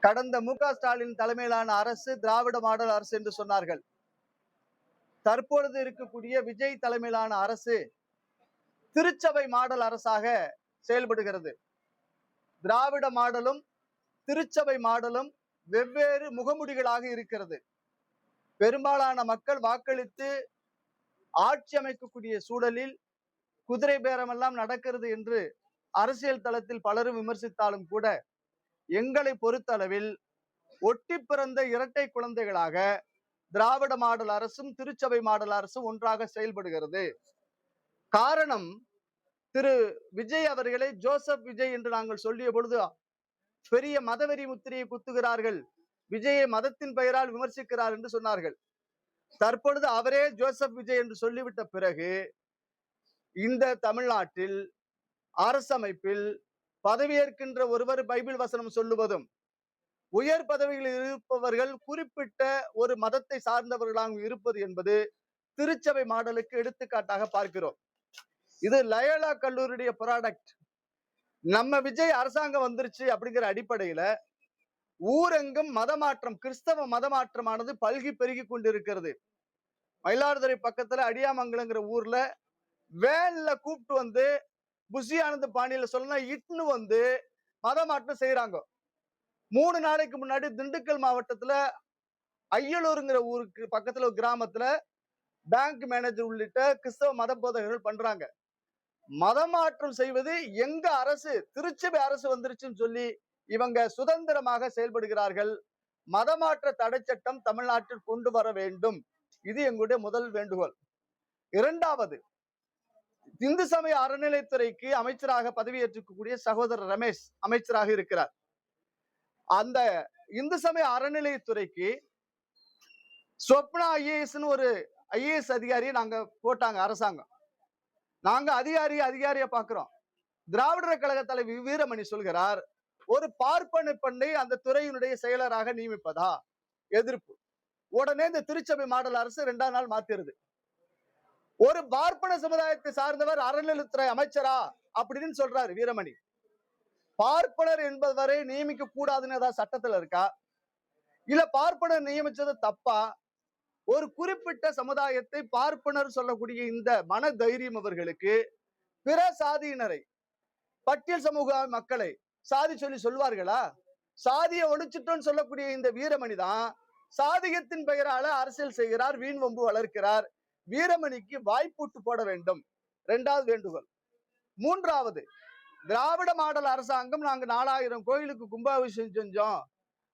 கடந்த மு.க.ஸ்டாலின் தலைமையிலான அரசு திராவிட மாடல் அரசு என்று சொன்னார்கள். தற்பொழுது இருக்கக்கூடிய விஜய் தலைமையிலான அரசு திருச்சபை மாடல் அரசாக செயல்படுகிறது. திராவிட மாடலும் திருச்சபை மாடலும் வெவ்வேறு முகமுடிகளாக இருக்கிறது. பெரும்பாலான மக்கள் வாக்களித்து ஆட்சி அமைக்கக்கூடிய சூழலில் குதிரை பேரம் எல்லாம் நடக்கிறது என்று அரசியல் தளத்தில் பலரும் விமர்சித்தாலும் கூட எங்களை பொறுத்தளவில் ஒட்டி பிறந்த இரட்டை குழந்தைகளாக திராவிட மாடல் அரசும் திருச்சபை மாடல் அரசும் ஒன்றாக செயல்படுகிறது. காரணம், திரு விஜய் அவர்களை ஜோசப் விஜய் என்று நாங்கள் சொல்லிய பொழுது பெரிய மதவெறி முத்திரையை குத்துகிறார்கள், விஜயை மதத்தின் பெயரால் விமர்சிக்கிறார் என்று சொன்னார்கள். தற்பொழுது அவரே ஜோசப் விஜய் என்று சொல்லிவிட்ட பிறகு இந்த தமிழ்நாட்டில் அரசமைப்பில் பதவியேற்கின்ற ஒருவர் பைபிள் வசனம் சொல்லுவதும், உயர் பதவிகளில் இருப்பவர்கள் குறிப்பிட்ட ஒரு மதத்தை சார்ந்தவர்களாக இருப்பது என்பது திருச்சபை மாடலுக்கு எடுத்துக்காட்டாக பார்க்கிறோம். இது லயோலா கல்லூரியுடைய ப்ராடக்ட். நம்ம விஜய் அரசாங்கம் வந்துருச்சு அப்படிங்கிற அடிப்படையில ஊரெங்கும் மதமாற்றம், கிறிஸ்தவ மதமாற்றமானது பல்கி பெருகி கொண்டிருக்கிறது. மயிலாடுதுறை பக்கத்துல அடியாமங்கலங்கிற ஊர்ல வேன்ல கூப்பிட்டு வந்து புஷி ஆனந்த பாணியில சொல்லணும் இட்னு வந்து மதமாற்றம் செய்யறாங்க. 3 நாளைக்கு முன்னாடி திண்டுக்கல் மாவட்டத்துல ஐயலூருங்கிற ஊருக்கு பக்கத்துல ஒரு கிராமத்துல பேங்க் மேனேஜர் உள்ளிட்ட கிறிஸ்தவ மத போதகர்கள் பண்றாங்க. மதமாற்றம் செய்வது எங்க அரசு, திருச்சபை அரசு வந்துருச்சுன்னு சொல்லி இவங்க சுதந்திரமாக செயல்படுகிறார்கள். மதமாற்ற தடை சட்டம் தமிழ்நாட்டில் கொண்டு வர வேண்டும். இது எங்களுடைய முதல் வேண்டுகோள். இரண்டாவது, இந்து சமய அறநிலைத்துறைக்கு அமைச்சராக பதவியேற்றக்கூடிய சகோதரர் ரமேஷ் அமைச்சராக இருக்கிறார். அந்த இந்து சமய அறநிலையத்துறைக்கு சொப்னா ஐஏஎஸ் ஒரு ஐஏஎஸ் அதிகாரியை நாங்க போட்டாங்க அரசாங்கம். நாங்க அதிகாரியா பாக்குறோம். திராவிடர் கழக தலைவர் வீரமணி சொல்கிறார், ஒரு பார்ப்பன பெண்ணை அந்த துறையினுடைய செயலராக நியமிப்பதா? எதிர்ப்பு. உடனே இந்த திருச்சபை மாடல் அரசு 2ஆம் நாள் மாத்திருது. ஒரு பார்ப்பன சமுதாயத்தை சார்ந்தவர் அறநிலையத்துறை அமைச்சரா அப்படின்னு சொல்றாரு வீரமணி. பார்ப்பனர் என்பவரை நியமிக்க கூடாதுன்னு ஏதாவது சட்டத்துல இருக்கா? இல்ல பார்ப்பனர் நியமிச்சது தப்பா? ஒரு குறிப்பிட்ட சமுதாயத்தை பார்ப்பனர் சொல்லக்கூடிய இந்த மன தைரியம் அவர்களுக்கு பிற சாதியினரை, பட்டியல் சமூக மக்களை சாதி சொல்லி சொல்வார்களா? சாதியை ஒழிச்சிட்டோன்னு சொல்லக்கூடிய இந்த வீரமணி தான் சாதியத்தின் பெயரால அரசியல் செய்கிறார், வீண் வம்பு வளர்க்கிறார். வீரமணிக்கு வாய்ப்பூட்டு போட வேண்டும். 2வது வேண்டுகோள். 3வது, திராவிட மாடல் அரசாங்கம் நாங்க 4000 கோயிலுக்கு கும்பாபிஷேகம் செஞ்சோம்,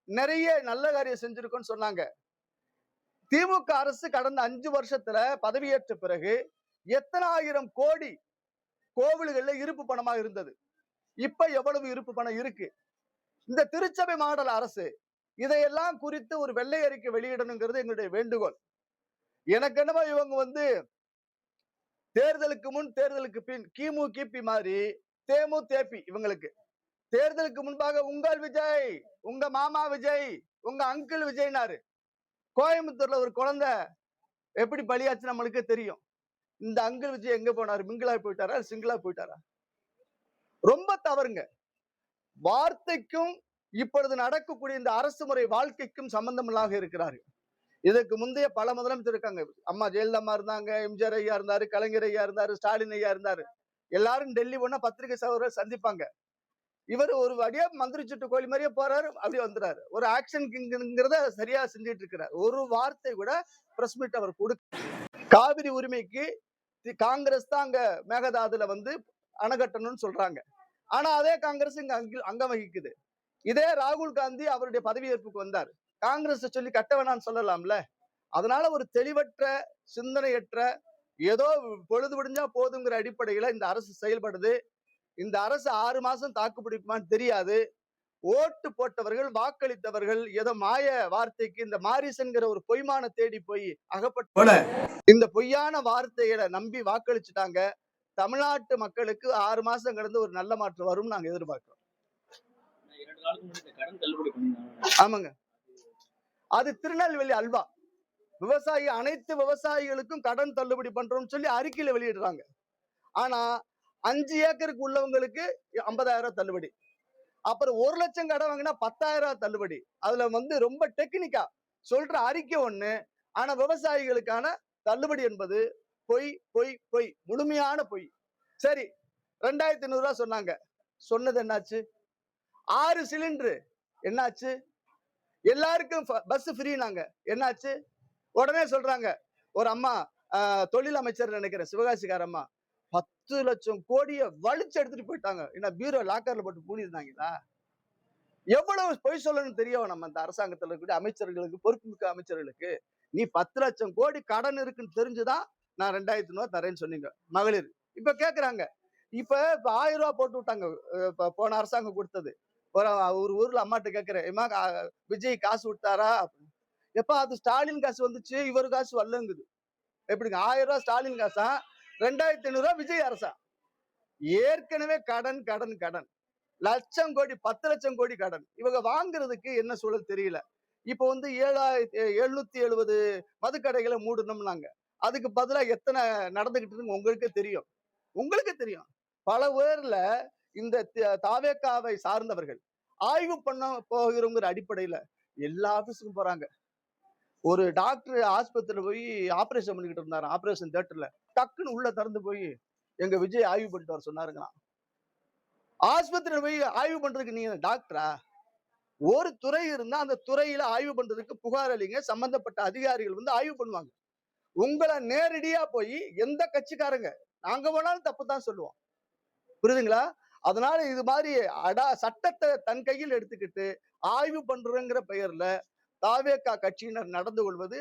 நிறைய நல்ல காரியம் செஞ்சிருக்கோம்னு சொன்னாங்க. திமுக அரசு கடந்த 5 வருஷத்துல பதவியேற்ற பிறகு எத்தனை ஆயிரம் கோடி கோவில்கள்ல இருப்பு பணமா இருந்தது, இப்ப எவ்வளவு இருப்பு பணம் இருக்கு? இந்த திருச்சபை மாடல் அரசு இதையெல்லாம் குறித்து ஒரு வெள்ளை அறிக்கை வெளியிடணுங்கிறது எங்களுடைய வேண்டுகோள். எனக்கு என்னமோ இவங்க வந்து தேர்தலுக்கு முன் தேர்தலுக்கு பின் கிமு கிபி மாதிரி தேமு தேபி. இவங்களுக்கு தேர்தலுக்கு முன்பாக உங்கள் விஜய், உங்க மாமா விஜய், உங்க அங்கிள் விஜய்னாரு. கோயம்புத்தூர்ல ஒரு குழந்தை எப்படி பலியாச்சு நம்மளுக்கு தெரியும். இந்த அங்கிள் விஜய் எங்க போனாரு? மிங்கிளா போயிட்டாரா, சிங்கிளா போயிட்டாரா? ரொம்ப தவறுங்க. வார்த்தைக்கும் இப்பொழுது நடக்கக்கூடிய இந்த அரசு முறை வாழ்க்கைக்கும் சம்பந்தம் இல்லாம இருக்கிறார்கள். இதற்கு முந்தைய பல முதலமைச்சர் இருக்காங்க. அம்மா ஜெயலலிதா இருந்தாங்க, எம்ஜிஆர் ஐயா இருந்தாரு, கலைஞர் ஐயா இருந்தாரு, ஸ்டாலின் ஐயா இருந்தாரு. எல்லாரும் டெல்லி போனா பத்திரிகை சகோதரர் சந்திப்பாங்க. இவர் ஒரு வழியா மந்திரி சுட்டு கோழி மாதிரியே போறாரு, அப்படியே வந்துறாரு. ஒரு ஆக்ஷன் கிங்கிறத சரியா செஞ்சுட்டு இருக்கிறார். ஒரு வார்த்தை கூட பிரஸ் மீட் அவர் கொடுக்க. காவிரி உரிமைக்கு காங்கிரஸ் தான் அங்க மேகதாதுல வந்து அணைகட்டணும்னு சொல்றாங்க. ஆனா அதே காங்கிரஸ் இங்க அங்கம் வகிக்குது. இதே ராகுல் காந்தி அவருடைய பதவியேற்புக்கு வந்தார், காங்கிரஸ் சொல்லி கட்ட வேணாம்னு சொல்லலாம்ல. அதனால ஒரு தெளிவற்ற, சிந்தனையற்ற, ஏதோ பொழுது விடிஞ்சா போதுங்கிற அடிப்படையில இந்த அரசு செயல்படுது. இந்த அரசு 6 மாசம் தாக்கு பிடிக்குமான்னு தெரியாது. ஓட்டு போட்டவர்கள், வாக்களித்தவர்கள் ஏதோ மாய வார்த்தைக்கு இந்த மாரிசன்கிற ஒரு பொய்மான தேடி போய் அகப்பட்ட இந்த பொய்யான வார்த்தைகளை நம்பி வாக்களிச்சுட்டாங்க. தமிழ்நாட்டு மக்களுக்கு 6 மாசம் கடந்து ஒரு நல்ல மாற்றம் வரும் நாங்க எதிர்பார்க்கிறோம். ஆமாங்க, அது திருநெல்வேலி அல்வா. விவசாயி, அனைத்து விவசாயிகளுக்கும் கடன் தள்ளுபடி பண்றோம்னு சொல்லி அறிக்கையில வெளியிடுறாங்க. ஆனா 5 ஏக்கருக்கு உள்ளவங்களுக்கு 50,000 தள்ளுபடி, அப்புறம் 1 லட்சம் கடன் வாங்கினா 10,000 தள்ளுபடி. அதுல வந்து ரொம்ப டெக்னிக்கா சொல்ற அறிக்கை ஒண்ணு. ஆனா விவசாயிகளுக்கான தள்ளுபடி என்பது பொய், பொய், பொய். முழுமையான பொய். சரி, ரூ. 2,500 சொன்னாங்க. சொன்னது என்னாச்சு? 6 சிலிண்டர் என்னாச்சு? எல்லாருக்கும் பஸ் ஃப்ரீனாங்க. என்னாச்சு? உடனே சொல்றாங்க. ஒரு அம்மா தொழில் அமைச்சர் நினைக்கிறேன், சிவகாசிக்கார அம்மா. 10 லட்சம் கோடிய வலிச்சு எடுத்துட்டு போயிட்டாங்க. என்ன பீரோ லாக்கர்ல போட்டு பூட்டியிருந்தாங்களா? எவ்வளவு பொய் சொல்லணும்னு தெரியும் நம்ம இந்த அரசாங்கத்துல இருக்கக்கூடிய அமைச்சர்களுக்கு, பொறுப்புமிக்க அமைச்சர்களுக்கு. நீ 10 லட்சம் கோடி கடன் இருக்குன்னு தெரிஞ்சுதான் நான் 2,500 தரேன்னு சொன்னீங்க மகளிர். இப்ப கேக்குறாங்க. இப்ப 1000 ரூபாய் போட்டு விட்டாங்க. போன அரசாங்கம் கொடுத்தது. ஒரு ஊர்ல அம்மாட்ட கேக்குறேன், ஏம்மா விஜய் காசு விட்டாரா? எப்ப அது ஸ்டாலின் காசு வந்துச்சு, இவர் காசு வரலங்குது. எப்படிங்க 1000 ரூபாய் ஸ்டாலின் காசா, 2,500 விஜய் அரசா? ஏற்கனவே கடன் கடன் கடன், லட்சம் கோடி, 10 லட்சம் கோடி கடன். இவங்க வாங்குறதுக்கு என்ன சூழல் தெரியல. இப்ப வந்து 770 மதுக்கடைகளை மூடணும்னாங்க. அதுக்கு பதிலா எத்தனை நடந்துகிட்டு இருக்கு உங்களுக்கே தெரியும். உங்களுக்கு தெரியும். பல பேர்ல இந்த தாவேக்காவை சார்ந்தவர்கள் ஆய்வு பண்ண போகிறோங்கிற அடிப்படையில எல்லா ஆபீஸுக்கும் போறாங்க. ஒரு டாக்டர் ஆஸ்பத்திரியில போய் ஆபரேஷன் பண்ணிக்கிட்டு இருந்தாரு, ஆபரேஷன் தியேட்டர்ல. டக்குன்னு உள்ள திறந்து போய் எங்க விஜய் ஆய்வு பண்ணிட்டு வர சொன்னாருங்களாம். ஆஸ்பத்திரியில போய் ஆய்வு பண்றதுக்கு நீங்க டாக்டரா? ஒரு துறை இருந்தா அந்த துறையில ஆய்வு பண்றதுக்கு புகார் அளிங்க, சம்பந்தப்பட்ட அதிகாரிகள் வந்து ஆய்வு பண்ணுவாங்க. உங்களை நேரடியா போய் எந்த கட்சிக்காரங்க நாங்க போனாலும் தப்பு தான் சொல்லுவோம். புரியுதுங்களா? அதனால இது மாதிரி சட்டத்தை தன் கையில் எடுத்துக்கிட்டு ஆய்வு பண்றங்கிற பெயர்ல தாவேகா கட்சியினர் நடந்து கொள்வது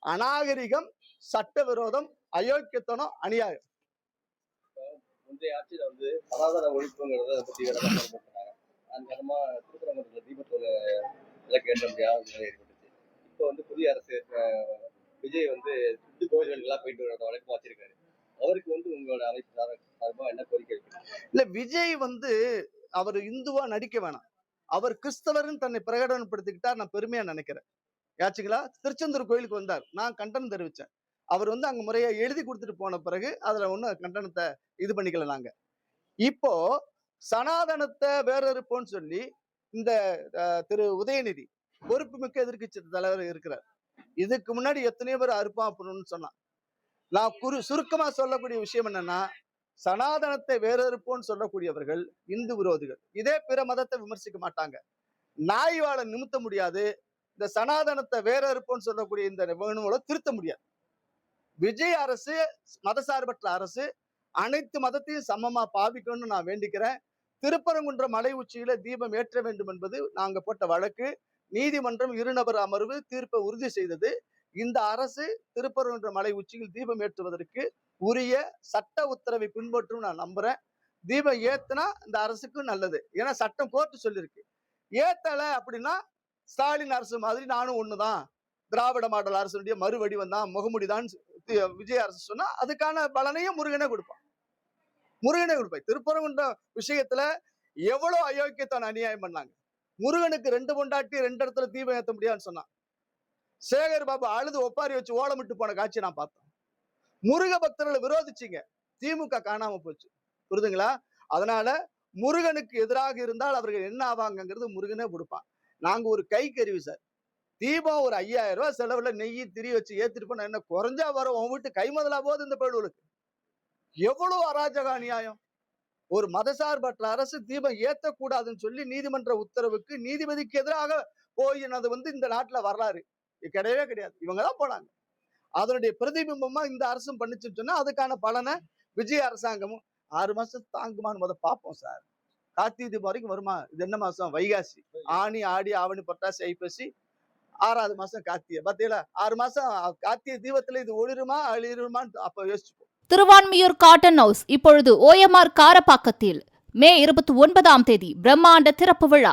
அநாகரிகம், சட்டவிரோதம், அயோக்கியத்தனம், அநியாயம். முந்தைய ஆட்சியில வந்து சனாதன ஒழிப்புங்கிறத பத்தி சொன்னாங்க. அந்த திருப்பரங்குன்றத்துல தீபத்தோட விளக்கு ஏற்ற முடியாத நிலை ஏற்பட்டுச்சு. இப்போ வந்து புதிய அரசு விஜய் வந்து சுத்து கோயில்களுக்கெல்லாம் போயிட்டு வர வழக்கமா வச்சிருக்காரு. அவருக்கு வந்து உங்களோட அமைப்பு சார்பா என்ன கோரிக்கை இருக்கு? இல்ல, விஜய் வந்து அவர் இந்துவா நடிக்க வேணாம். அவர் கிறிஸ்தவர்னு தன்னை பிரகடனப்படுத்திக்கிட்டா நான் பெருமையா நினைக்கிறேன். யாச்சுங்களா? திருச்செந்தூர் கோயிலுக்கு வந்தார். நான் கண்டனம் தெரிவிச்சேன். அவர் வந்து அங்க முறையா எழுதி கொடுத்துட்டு போன பிறகு அதுல ஒன்னும் கண்டனத்தை இது பண்ணிக்கல நாங்க. இப்போ சனாதனத்தை வேறறுப்போன்னு சொல்லி இந்த திரு உதயநிதி பொறுப்புமிக்க எதிர்க்கட்சி தலைவர் இருக்கிறார். இதுக்கு முன்னாடி எத்தனையோ பேர் அறுப்பான் அப்படின்னு சொன்னான். நான் சுருக்கமா சொல்லக்கூடிய விஷயம் என்னன்னா, சனாதனத்தை வேறறுப்போன்னு சொல்லக்கூடியவர்கள் இந்து விரோதிகள். இதே பிற மதத்தை விமர்சிக்க மாட்டாங்க. நாய் வாழ நிமித்த முடியாது. இந்த சனாதனத்தை வேறறுப்போன்னு சொல்லக்கூடிய இந்த வேணுகளை திருத்த முடியாது. விஜய் அரசு மதசார்பற்ற அரசு, அனைத்து மதத்தையும் சமமா பாவிக்கணும்னு நான் வேண்டிக்கிறேன். திருப்பரங்குன்ற மலை உச்சியில தீபம் ஏற்ற வேண்டும் என்பது நாங்க போட்ட வழக்கு. நீதிமன்றம் இருநபர் அமர்வு தீர்ப்பை உறுதி செய்தது. இந்த அரசு திருப்பரங்குன்ற மலை உச்சியில் தீபம் ஏற்றுவதற்கு உரிய சட்ட உத்தரவை பின்பற்றும் நான் நம்புறேன். தீபம் ஏத்துனா இந்த அரசுக்கு நல்லது. ஏன்னா சட்டம் கோர்ட்டு சொல்லியிருக்கு. ஏத்தல அப்படின்னா ஸ்டாலின் அரசு மாதிரி நானும் ஒண்ணுதான், திராவிட மாடல் அரசுடைய மறுவடிவம் தான், முகமுடிதான் விஜய் அரசு சொன்னா அதுக்கான பலனையும் முருகனே கொடுப்பான். திருப்பரங்குன்ற விஷயத்துல எவ்வளவு அயோக்கியத்தான அநியாயம் பண்ணாங்க. முருகனுக்கு 2 பொண்டாட்டி 2 இடத்துல தீபம் ஏத்த முடியாதுன்னு சொன்னான். சேகர் பாபு அழுது ஒப்பாரி வச்சு ஓலமிட்டு போன காட்சி நான் பார்த்தேன். முருக பக்தர்களை விரோதிச்சிங்க, திமுக காணாம போச்சு. புரியுதுங்களா? அதனால முருகனுக்கு எதிராக இருந்தால் அவர்கள் என்ன ஆவாங்கிறது முருகனே கொடுப்பான். நாங்க ஒரு கை கருவி சார். தீபம் ஒரு 5,000 ரூபாய் செலவுல நெய் திரி வச்சு ஏத்திட்டு போன என்ன குறைஞ்சா வரும்? உன் வீட்டு கை முதலா போது இந்த பேடுகளுக்கு. எவ்வளவு அராஜக அநியாயம். ஒரு மதசார்பற்ற அரசு தீபம் ஏத்தக்கூடாதுன்னு சொல்லி நீதிமன்ற உத்தரவுக்கு நீதிபதிக்கு எதிராக போயினது வந்து இந்த நாட்டுல வரலாறு கிடையவே கிடையாது. இவங்கதான் போனாங்க. அதனுடைய பிரதிபிம்பமா இந்த அரசும் பண்ணிச்சுன்னு சொன்னா அதுக்கான பலனை விஜய் அரசாங்கமும் 6 மாசம் தாங்குமான்னு பார்ப்போம் சார். கார்த்திகை தீபம் வரைக்கும் வருமா? இது என்ன மாசம்? வைகாசி, ஆனி, ஆடி, ஆவணி, புரட்டாசி, ஐப்பசி, 6வது மாசம் கார்த்திகை. பாத்தீங்களா? 6 மாசம் கார்த்திகை தீபத்துல இது ஒளிருமா அழிருமான்னு அப்ப யோசிச்சுப்போம். திருவான்மியூர் காட்டன் ஹவுஸ் இப்பொழுது OMR காரப்பாக்கத்தில் மே 29ஆம் தேதி பிரம்மாண்ட திறப்பு விழா.